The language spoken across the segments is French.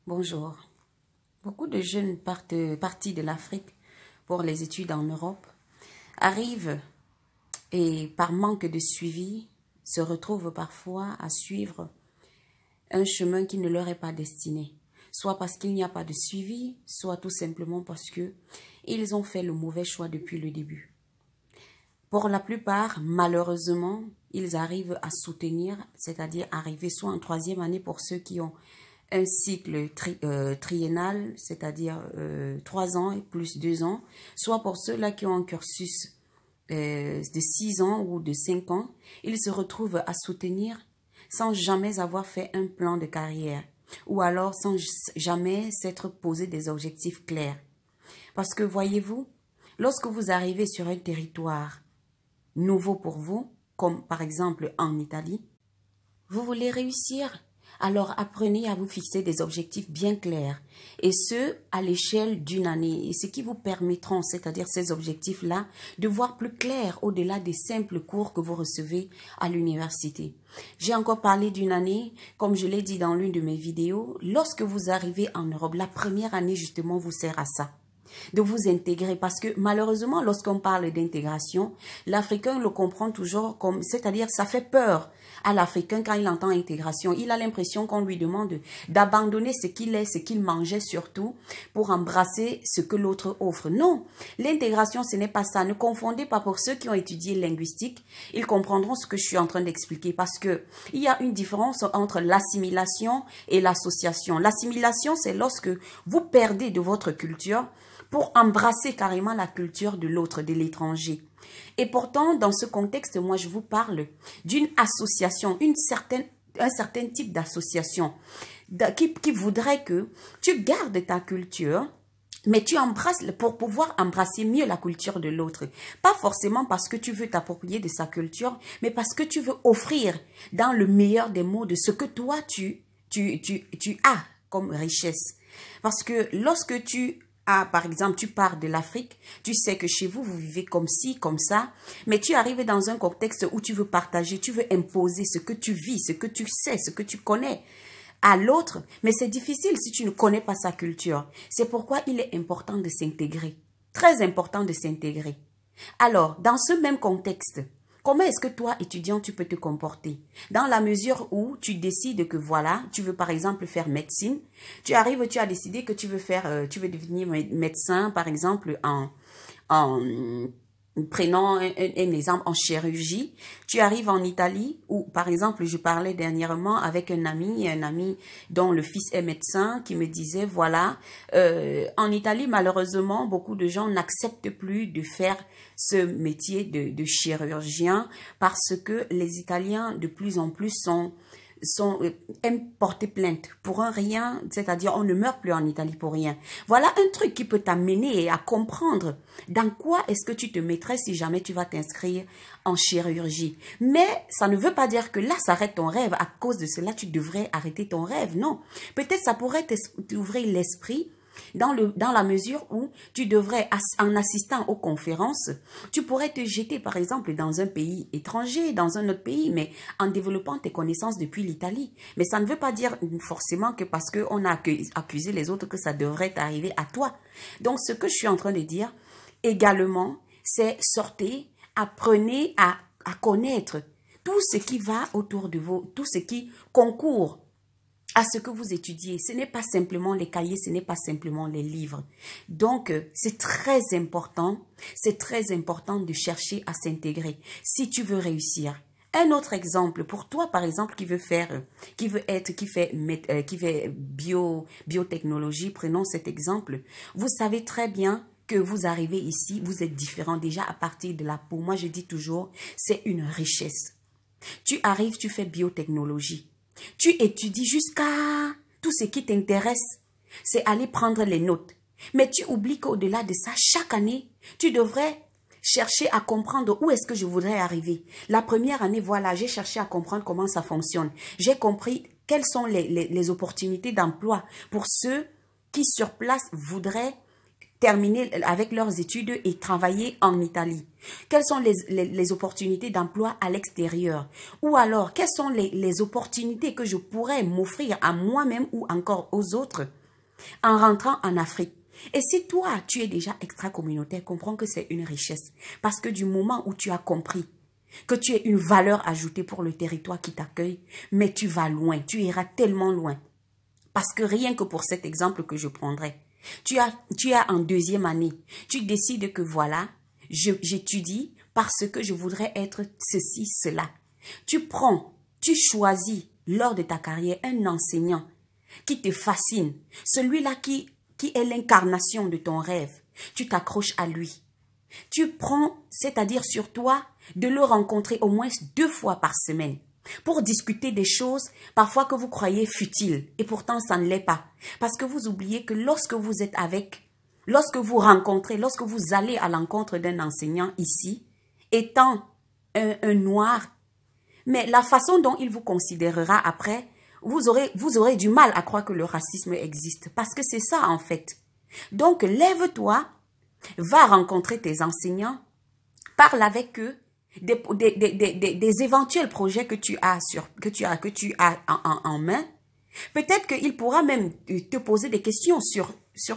Bonjour. Beaucoup de jeunes partis de l'Afrique pour les études en Europe arrivent et par manque de suivi se retrouvent parfois à suivre un chemin qui ne leur est pas destiné. Soit parce qu'il n'y a pas de suivi, soit tout simplement parce que ils ont fait le mauvais choix depuis le début. Pour la plupart, malheureusement, ils arrivent à soutenir, c'est-à-dire arriver soit en troisième année pour ceux qui ont un cycle triennal, c'est-à-dire 3 ans et plus 2 ans, soit pour ceux-là qui ont un cursus de 6 ans ou de 5 ans, ils se retrouvent à soutenir sans jamais avoir fait un plan de carrière ou alors sans jamais s'être posé des objectifs clairs. Parce que voyez-vous, lorsque vous arrivez sur un territoire nouveau pour vous, comme par exemple en Italie, vous voulez réussir, alors apprenez à vous fixer des objectifs bien clairs, et ce, à l'échelle d'une année, et ce qui vous permettront, c'est-à-dire ces objectifs-là, de voir plus clair au-delà des simples cours que vous recevez à l'université. J'ai encore parlé d'une année, comme je l'ai dit dans l'une de mes vidéos, lorsque vous arrivez en Europe, la première année justement vous sert à ça, de vous intégrer, parce que malheureusement lorsqu'on parle d'intégration, l'Africain le comprend toujours comme, c'est-à-dire ça fait peur à l'Africain quand il entend intégration. Il a l'impression qu'on lui demande d'abandonner ce qu'il est, ce qu'il mangeait surtout, pour embrasser ce que l'autre offre. Non, l'intégration ce n'est pas ça. Ne confondez pas. Pour ceux qui ont étudié linguistique, ils comprendront ce que je suis en train d'expliquer, parce que il y a une différence entre l'assimilation et l'association. L'assimilation, c'est lorsque vous perdez de votre culture pour embrasser carrément la culture de l'autre, de l'étranger. Et pourtant, dans ce contexte, moi, je vous parle d'une association, un certain type d'association qui voudrait que tu gardes ta culture, mais tu embrasses pour pouvoir embrasser mieux la culture de l'autre. Pas forcément parce que tu veux t'approprier de sa culture, mais parce que tu veux offrir, dans le meilleur des mots, de ce que toi, tu as comme richesse. Parce que lorsque par exemple, tu pars de l'Afrique, tu sais que chez vous, vous vivez comme ci, comme ça, mais tu arrives dans un contexte où tu veux partager, tu veux imposer ce que tu vis, ce que tu sais, ce que tu connais à l'autre, mais c'est difficile si tu ne connais pas sa culture. C'est pourquoi il est important de s'intégrer, très important de s'intégrer. Alors, dans ce même contexte, comment est-ce que toi, étudiant, tu peux te comporter? Dans la mesure où tu décides que voilà, tu veux par exemple faire médecine, tu arrives, tu as décidé que tu veux devenir médecin, par exemple, prenons un exemple en chirurgie, tu arrives en Italie où, par exemple, je parlais dernièrement avec un ami dont le fils est médecin qui me disait, voilà, en Italie, malheureusement, beaucoup de gens n'acceptent plus de faire ce métier de chirurgien parce que les Italiens, de plus en plus, aiment porter plainte pour un rien, c'est-à-dire on ne meurt plus en Italie pour rien. Voilà un truc qui peut t'amener à comprendre dans quoi est-ce que tu te mettrais si jamais tu vas t'inscrire en chirurgie. Mais ça ne veut pas dire que là s'arrête ton rêve. À cause de cela, tu devrais arrêter ton rêve. Non. Peut-être ça pourrait t'ouvrir l'esprit dans la mesure où tu devrais, en assistant aux conférences, tu pourrais te jeter par exemple dans un pays étranger, dans un autre pays, mais en développant tes connaissances depuis l'Italie. Mais ça ne veut pas dire forcément que parce qu'on a accusé les autres que ça devrait arriver à toi. Donc ce que je suis en train de dire également, c'est sortez, apprenez à connaître tout ce qui va autour de vous, tout ce qui concourt à ce que vous étudiez. Ce n'est pas simplement les cahiers, ce n'est pas simplement les livres. Donc, c'est très important de chercher à s'intégrer si tu veux réussir. Un autre exemple, pour toi, par exemple, qui fait biotechnologie, prenons cet exemple. Vous savez très bien que vous arrivez ici, vous êtes différent déjà à partir de la peau. Moi, je dis toujours, c'est une richesse. Tu arrives, tu fais biotechnologie. Tu étudies jusqu'à tout ce qui t'intéresse, c'est aller prendre les notes. Mais tu oublies qu'au-delà de ça, chaque année, tu devrais chercher à comprendre où est-ce que je voudrais arriver. La première année, voilà, j'ai cherché à comprendre comment ça fonctionne. J'ai compris quelles sont les opportunités d'emploi pour ceux qui sur place voudraient terminer avec leurs études et travailler en Italie? Quelles sont les opportunités d'emploi à l'extérieur? Ou alors, quelles sont les opportunités que je pourrais m'offrir à moi-même ou encore aux autres en rentrant en Afrique? Et si toi, tu es déjà extra-communautaire, comprends que c'est une richesse. Parce que du moment où tu as compris que tu es une valeur ajoutée pour le territoire qui t'accueille, mais tu vas loin, tu iras tellement loin. Parce que rien que pour cet exemple que je prendrai, tu as en deuxième année, tu décides que voilà, j'étudie parce que je voudrais être ceci, cela. Tu choisis lors de ta carrière un enseignant qui te fascine, celui-là qui est l'incarnation de ton rêve. Tu t'accroches à lui. Tu prends, c'est-à-dire sur toi, de le rencontrer au moins 2 fois par semaine pour discuter des choses parfois que vous croyez futiles et pourtant ça ne l'est pas. Parce que vous oubliez que lorsque vous êtes lorsque vous rencontrez, lorsque vous allez à l'encontre d'un enseignant ici, étant un noir, mais la façon dont il vous considérera après, vous aurez du mal à croire que le racisme existe. Parce que c'est ça en fait. Donc lève-toi, va rencontrer tes enseignants, parle avec eux des éventuels projets que tu as en main. Peut-être qu'il pourra même te poser des questions sur je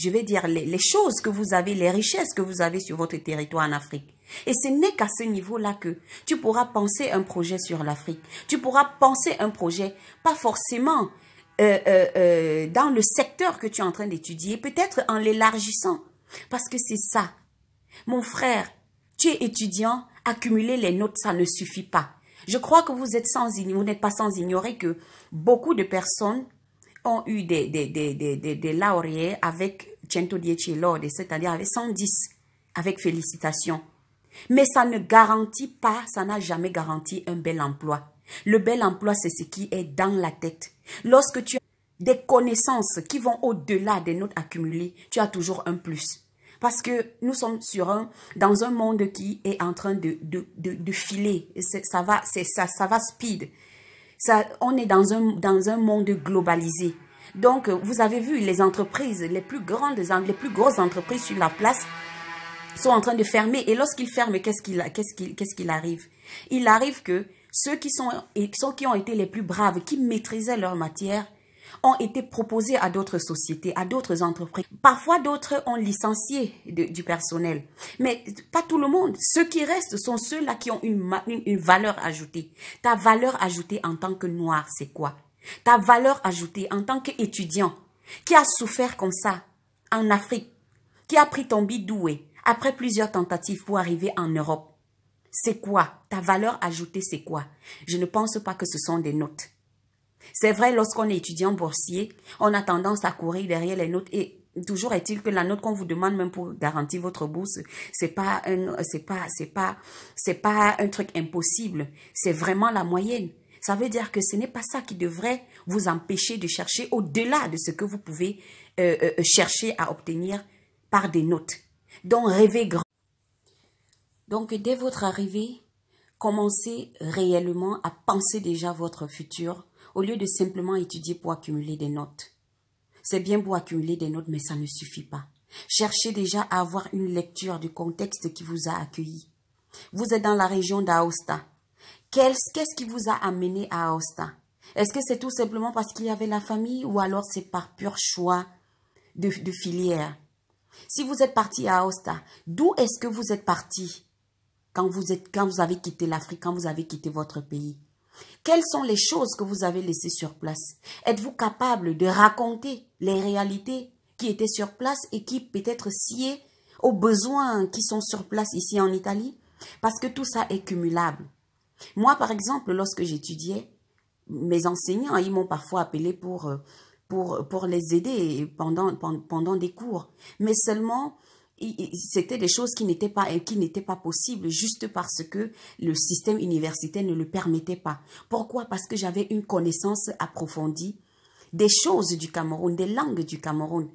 vais dire les choses que vous avez, les richesses que vous avez sur votre territoire en Afrique. Et ce n'est qu'à ce niveau-là que tu pourras penser un projet sur l'Afrique. Tu pourras penser un projet, pas forcément dans le secteur que tu es en train d'étudier, peut-être en l'élargissant. Parce que c'est ça. Mon frère, tu es étudiant, accumuler les notes, ça ne suffit pas. Je crois que vous n'êtes pas sans ignorer que beaucoup de personnes ont eu des lauréats avec 110 lode, c'est-à-dire avec 110, avec félicitations. Mais ça ne garantit pas, ça n'a jamais garanti un bel emploi. Le bel emploi, c'est ce qui est dans la tête. Lorsque tu as des connaissances qui vont au-delà des notes accumulées, tu as toujours un plus. Parce que nous sommes dans un monde qui est en train de filer. Ça va speed. On est dans un monde globalisé. Donc, vous avez vu, les entreprises, les plus grosses entreprises sur la place sont en train de fermer. Et lorsqu'ils ferment, qu'est-ce qu'il arrive? Il arrive que ceux qui ont été les plus braves, qui maîtrisaient leur matière, ont été proposés à d'autres sociétés, à d'autres entreprises. Parfois, d'autres ont licencié du personnel. Mais pas tout le monde. Ceux qui restent sont ceux-là qui ont une valeur ajoutée. Ta valeur ajoutée en tant que noir, c'est quoi? Ta valeur ajoutée en tant qu'étudiant qui a souffert comme ça en Afrique, qui a pris ton bidoué après plusieurs tentatives pour arriver en Europe. C'est quoi? Ta valeur ajoutée, c'est quoi? Je ne pense pas que ce sont des notes. C'est vrai, lorsqu'on est étudiant boursier, on a tendance à courir derrière les notes et toujours est-il que la note qu'on vous demande même pour garantir votre bourse, c'est pas un truc impossible, c'est vraiment la moyenne. Ça veut dire que ce n'est pas ça qui devrait vous empêcher de chercher au-delà de ce que vous pouvez chercher à obtenir par des notes. Donc, rêvez grand. Donc, dès votre arrivée, commencez réellement à penser déjà votre futur au lieu de simplement étudier pour accumuler des notes. C'est bien beau accumuler des notes, mais ça ne suffit pas. Cherchez déjà à avoir une lecture du contexte qui vous a accueilli. Vous êtes dans la région d'Aosta. Qu'est-ce qui vous a amené à Aosta? Est-ce que c'est tout simplement parce qu'il y avait la famille ou alors c'est par pur choix de filière? Si vous êtes parti à Aosta, d'où est-ce que vous êtes parti quand vous avez quitté l'Afrique, quand vous avez quitté votre pays? Quelles sont les choses que vous avez laissées sur place? Êtes-vous capable de raconter les réalités qui étaient sur place et qui peut-être sciaient aux besoins qui sont sur place ici en Italie? Parce que tout ça est cumulable. Moi, par exemple, lorsque j'étudiais, mes enseignants, ils m'ont parfois appelé pour les aider pendant des cours. Mais seulement, c'était des choses qui n'étaient pas possibles juste parce que le système universitaire ne le permettait pas. Pourquoi? Parce que j'avais une connaissance approfondie des choses du Cameroun, des langues du Cameroun,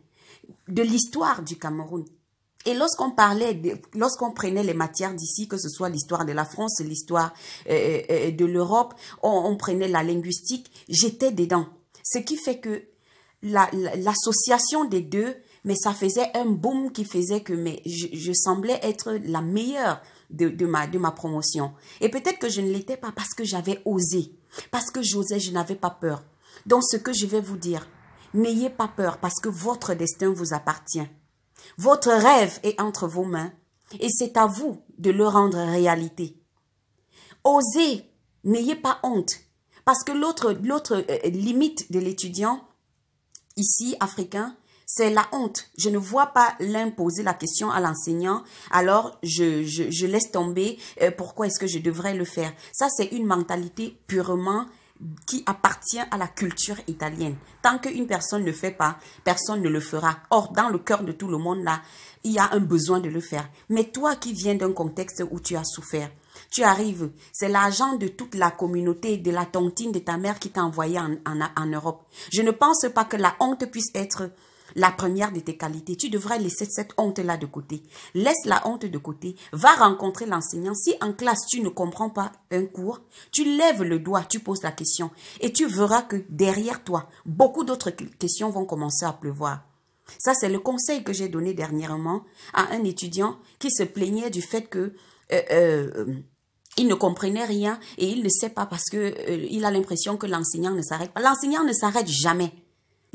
de l'histoire du Cameroun. Et lorsqu'on prenait les matières d'ici, que ce soit l'histoire de la France, l'histoire de l'Europe, on prenait la linguistique, j'étais dedans. Ce qui fait que l'association des deux, mais ça faisait un boom qui faisait que je semblais être la meilleure de ma promotion. Et peut-être que je ne l'étais pas parce que j'avais osé, parce que j'osais, je n'avais pas peur. Donc ce que je vais vous dire, n'ayez pas peur parce que votre destin vous appartient. Votre rêve est entre vos mains et c'est à vous de le rendre réalité. Osez, n'ayez pas honte parce que l'autre limite de l'étudiant ici, africain, c'est la honte. Je ne vois pas l'un poser la question à l'enseignant, alors je laisse tomber, pourquoi est-ce que je devrais le faire? Ça, c'est une mentalité purement qui appartient à la culture italienne. Tant qu'une personne ne le fait pas, personne ne le fera. Or, dans le cœur de tout le monde, là, il y a un besoin de le faire. Mais toi qui viens d'un contexte où tu as souffert, tu arrives, c'est l'argent de toute la communauté, de la tontine de ta mère qui t'a envoyé en Europe. Je ne pense pas que la honte puisse être la première de tes qualités. Tu devrais laisser cette honte-là de côté. Laisse la honte de côté. Va rencontrer l'enseignant. Si en classe, tu ne comprends pas un cours, tu lèves le doigt, tu poses la question. Et tu verras que derrière toi, beaucoup d'autres questions vont commencer à pleuvoir. Ça, c'est le conseil que j'ai donné dernièrement à un étudiant qui se plaignait du fait que il ne comprenait rien et il ne sait pas parce que il a l'impression que l'enseignant ne s'arrête pas. L'enseignant ne s'arrête jamais.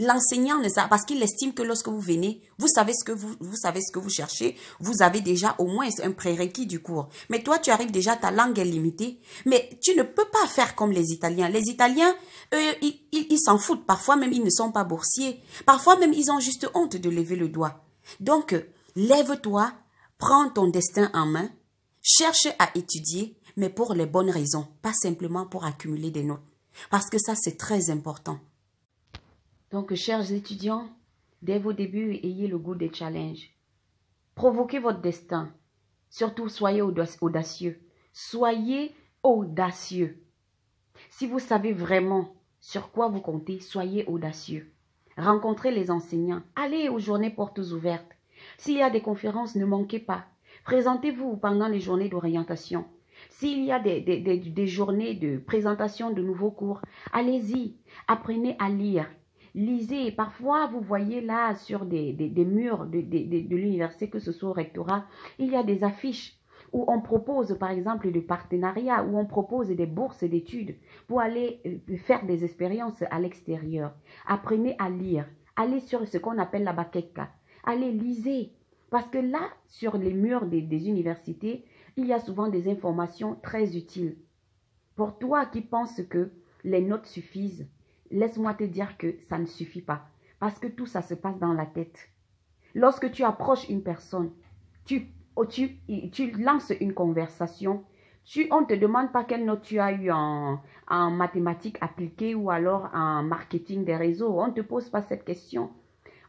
L'enseignant ne s'arrête parce qu'il estime que lorsque vous venez, vous savez ce que vous cherchez, vous avez déjà au moins un prérequis du cours. Mais toi, tu arrives déjà, ta langue est limitée, mais tu ne peux pas faire comme les Italiens. Les Italiens, eux, ils s'en foutent. Parfois même, ils ne sont pas boursiers. Parfois même, ils ont juste honte de lever le doigt. Donc, lève-toi, prends ton destin en main, cherche à étudier, mais pour les bonnes raisons, pas simplement pour accumuler des notes. Parce que ça, c'est très important. Donc, chers étudiants, dès vos débuts, ayez le goût des challenges. Provoquez votre destin. Surtout, soyez audacieux. Soyez audacieux. Si vous savez vraiment sur quoi vous comptez, soyez audacieux. Rencontrez les enseignants. Allez aux journées portes ouvertes. S'il y a des conférences, ne manquez pas. Présentez-vous pendant les journées d'orientation. S'il y a des journées de présentation de nouveaux cours, allez-y. Apprenez à lire. Lisez. Parfois, vous voyez là sur des murs de l'université, que ce soit au rectorat, il y a des affiches où on propose par exemple des partenariats, où on propose des bourses d'études pour aller faire des expériences à l'extérieur. Apprenez à lire. Allez sur ce qu'on appelle la baqueca. Allez, lisez. Parce que là, sur les murs des universités, il y a souvent des informations très utiles. Pour toi qui penses que les notes suffisent, laisse-moi te dire que ça ne suffit pas. Parce que tout ça se passe dans la tête. Lorsque tu approches une personne, tu lances une conversation, on ne te demande pas quelle note tu as eu en mathématiques appliquées ou alors en marketing des réseaux. On ne te pose pas cette question.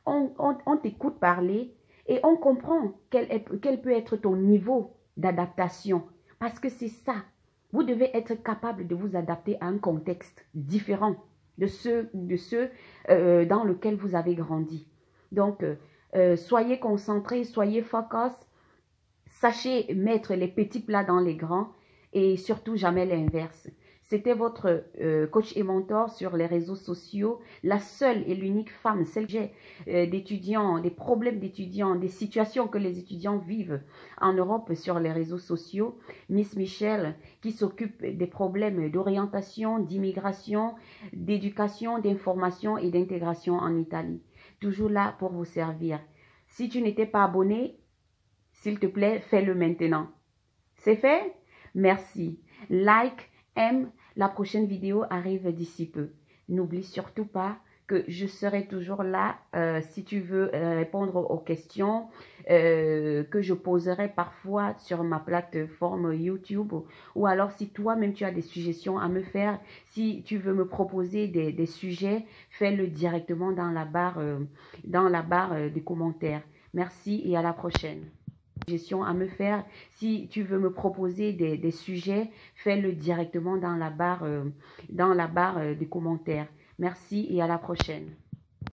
On t'écoute parler et on comprend quel peut être ton niveau d'adaptation. Parce que c'est ça. Vous devez être capable de vous adapter à un contexte différent de ceux dans lequel vous avez grandi. Donc, soyez concentrés, soyez focus, sachez mettre les petits plats dans les grands et surtout jamais l'inverse. C'était votre coach et mentor sur les réseaux sociaux, la seule et l'unique femme, celle que j'ai d'étudiants, des problèmes d'étudiants, des situations que les étudiants vivent en Europe sur les réseaux sociaux. Miss Michel, qui s'occupe des problèmes d'orientation, d'immigration, d'éducation, d'information et d'intégration en Italie. Toujours là pour vous servir. Si tu n'étais pas abonné, s'il te plaît, fais-le maintenant. C'est fait? Merci. Like, aime. La prochaine vidéo arrive d'ici peu. N'oublie surtout pas que je serai toujours là si tu veux répondre aux questions que je poserai parfois sur ma plateforme YouTube, ou alors si toi-même tu as des suggestions à me faire, si tu veux me proposer des sujets, fais-le directement dans la barre des commentaires. Merci et à la prochaine. À me faire, si tu veux me proposer des sujets, fais-le directement dans la barre des commentaires. Merci et à la prochaine.